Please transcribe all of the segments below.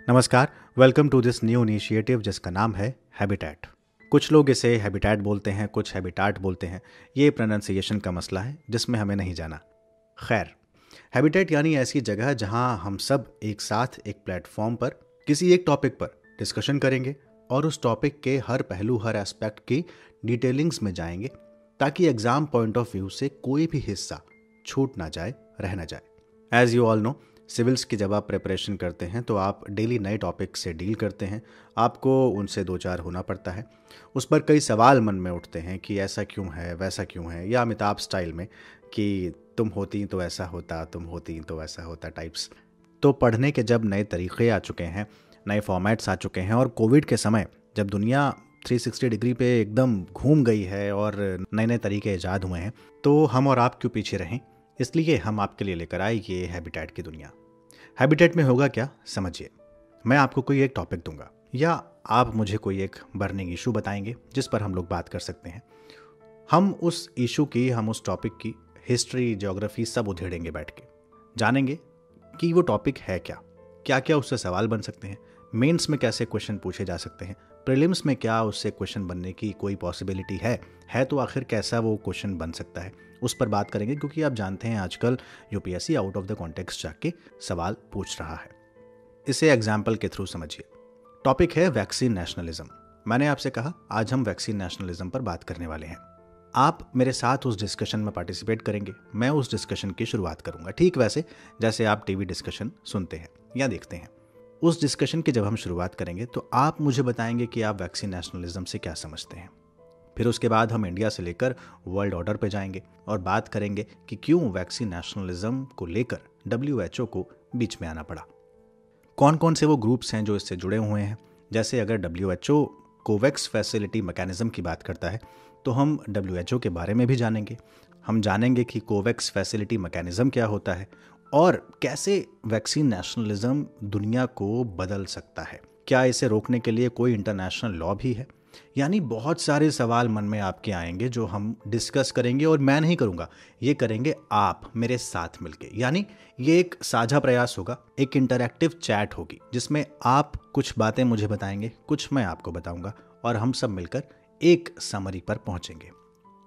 नमस्कार, welcome to this new initiative जिसका नाम है हैबिटेट। कुछ लोग इसे हैबिटेट बोलते हैं, कुछ हैबिटाट बोलते हैं। ये प्रोनाउंसिएशन का मसला है जिसमें हमें नहीं जाना। खैर, हैबिटेट यानी ऐसी जगह जहां हम सब एक साथ एक प्लेटफॉर्म पर किसी एक टॉपिक पर डिस्कशन करेंगे और उस टॉपिक के हर पहलू, हर एस्पेक्ट की डिटेलिंग्स में जाएंगे ताकि एग्जाम पॉइंट ऑफ व्यू से कोई भी हिस्सा छूट ना जाए, रह ना जाए। As you all know, civils की जब आप प्रिपरेशन करते हैं तो आप डेली नए टॉपिक से डील करते हैं, आपको उनसे दो चार होना पड़ता है। उस पर कई सवाल मन में उठते हैं कि ऐसा क्यों है, वैसा क्यों है, या अमिताभ स्टाइल में कि तुम होती तो ऐसा होता, तुम होती तो वैसा होता टाइप्स। तो पढ़ने के जब नए तरीक़े आ चुके हैं, नए फॉर्मेट्स आ चुके हैं और कोविड के समय जब दुनिया 360 डिग्री पे एकदम घूम गई है और नए नए तरीके ईजाद हुए हैं, तो हम और आप क्यों पीछे रहें। इसलिए हम आपके लिए लेकर आए ये हैबिटेट की दुनिया। हैबिटेट में होगा क्या, समझिए। मैं आपको कोई एक टॉपिक दूंगा या आप मुझे कोई एक बर्निंग इशू बताएंगे जिस पर हम लोग बात कर सकते हैं। हम उस इशू की, हम उस टॉपिक की हिस्ट्री, ज्योग्राफी सब उधेड़ेंगे बैठ के, जानेंगे कि वो टॉपिक है क्या, क्या क्या उससे सवाल बन सकते हैं, मेंस में कैसे क्वेश्चन पूछे जा सकते हैं, प्रीलिम्स में क्या उससे क्वेश्चन बनने की कोई पॉसिबिलिटी है तो आखिर कैसा वो क्वेश्चन बन सकता है, उस पर बात करेंगे। क्योंकि आप जानते हैं आजकल UPSC out of the context जाके सवाल पूछ रहा है। इसे एग्जाम्पल के थ्रू समझिए। टॉपिक है वैक्सीन नेशनलिज्म। मैंने आपसे कहा आज हम वैक्सीन नेशनलिज्म पर बात करने वाले हैं। आप मेरे साथ उस डिस्कशन में पार्टिसिपेट करेंगे, मैं उस डिस्कशन की शुरुआत करूंगा, ठीक वैसे जैसे आप टीवी डिस्कशन सुनते हैं या देखते हैं। उस डिस्कशन की जब हम शुरुआत करेंगे तो आप मुझे बताएंगे कि आप वैक्सीन नेशनलिज्म से क्या समझते हैं। फिर उसके बाद हम इंडिया से लेकर वर्ल्ड ऑर्डर पे जाएंगे और बात करेंगे कि क्यों वैक्सीन नेशनलिज्म को लेकर WHO को बीच में आना पड़ा। कौन कौन से वो ग्रुप्स हैं जो इससे जुड़े हुए हैं। जैसे अगर WHO कोवैक्स फैसिलिटी मैकेनिज्म की बात करता है तो हम WHO के बारे में भी जानेंगे। हम जानेंगे कि कोवैक्स फैसिलिटी मैकेनिज्म क्या होता है और कैसे वैक्सीन नेशनलिज्म दुनिया को बदल सकता है। क्या इसे रोकने के लिए कोई इंटरनेशनल लॉ भी है। यानी बहुत सारे सवाल मन में आपके आएंगे जो हम डिस्कस करेंगे, और मैं नहीं करूंगा, ये करेंगे आप मेरे साथ मिलके। यानी ये एक साझा प्रयास होगा, एक इंटरैक्टिव चैट होगी जिसमें आप कुछ बातें मुझे बताएंगे, कुछ मैं आपको बताऊंगा और हम सब मिलकर एक समरी पर पहुंचेंगे।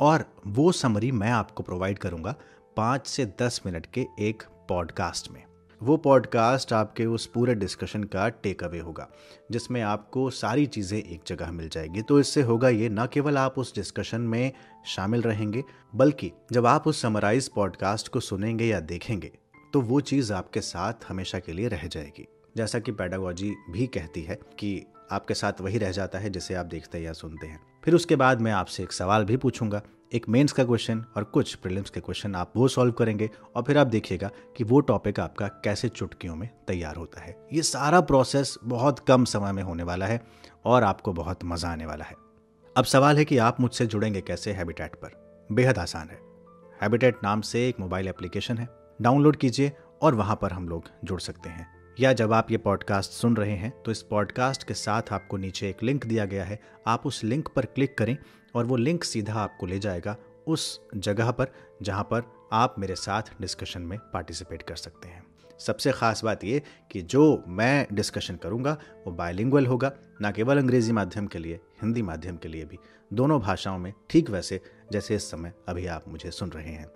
और वो समरी मैं आपको प्रोवाइड करूंगा 5 से 10 मिनट के एक पॉडकास्ट में। वो पॉडकास्ट आपके उस पूरे डिस्कशन का टेक अवे होगा जिसमें आपको सारी चीज़ें एक जगह मिल जाएगी। तो इससे होगा ये, ना केवल आप उस डिस्कशन में शामिल रहेंगे बल्कि जब आप उस समराइज पॉडकास्ट को सुनेंगे या देखेंगे तो वो चीज़ आपके साथ हमेशा के लिए रह जाएगी। जैसा कि पेडागोजी भी कहती है कि आपके साथ वही रह जाता है जिसे आप देखते या सुनते हैं। फिर उसके बाद मैं आपसे एक सवाल भी पूछूंगा, एक मेंस का क्वेश्चन और कुछ प्रीलिम्स के क्वेश्चन आप वो सॉल्व करेंगे और फिर आप देखिएगा कि वो टॉपिक आपका कैसे चुटकियों में तैयार होता है। ये सारा प्रोसेस बहुत कम समय में होने वाला है और आपको बहुत मजा आने वाला है। अब सवाल है कि आप मुझसे जुड़ेंगे कैसे हैबिटेट पर। बेहद आसान है। हैबिटेट नाम से एक मोबाइल एप्लीकेशन है, डाउनलोड कीजिए और वहां पर हम लोग जुड़ सकते हैं। या जब आप ये पॉडकास्ट सुन रहे हैं तो इस पॉडकास्ट के साथ आपको नीचे एक लिंक दिया गया है, आप उस लिंक पर क्लिक करें और वो लिंक सीधा आपको ले जाएगा उस जगह पर जहां पर आप मेरे साथ डिस्कशन में पार्टिसिपेट कर सकते हैं। सबसे ख़ास बात ये कि जो मैं डिस्कशन करूंगा वो बायलिंगुअल होगा, ना केवल अंग्रेजी माध्यम के लिए, हिंदी माध्यम के लिए भी, दोनों भाषाओं में, ठीक वैसे जैसे इस समय अभी आप मुझे सुन रहे हैं।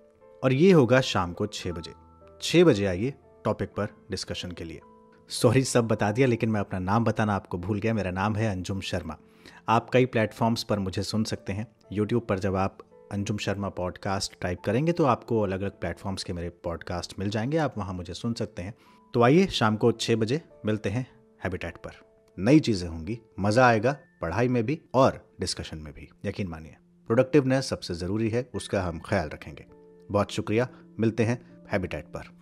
और ये होगा शाम को 6 बजे। 6 बजे आइए टॉपिक पर डिस्कशन के लिए। सॉरी, सब बता दिया लेकिन मैं अपना नाम बताना आपको भूल गया। मेरा नाम है अंजुम शर्मा। आप कई प्लेटफॉर्म्स पर मुझे सुन सकते हैं। यूट्यूब पर जब आप अंजुम शर्मा पॉडकास्ट टाइप करेंगे तो आपको अलग अलग प्लेटफॉर्म्स के मेरे पॉडकास्ट मिल जाएंगे, आप वहां मुझे सुन सकते हैं। तो आइए शाम को 6 बजे मिलते हैं हैबिटेट पर। नई चीज़ें होंगी, मज़ा आएगा, पढ़ाई में भी और डिस्कशन में भी। यकीन मानिए, प्रोडक्टिवनेस सबसे ज़रूरी है, उसका हम ख्याल रखेंगे। बहुत शुक्रिया, मिलते हैं हैबिटेट पर।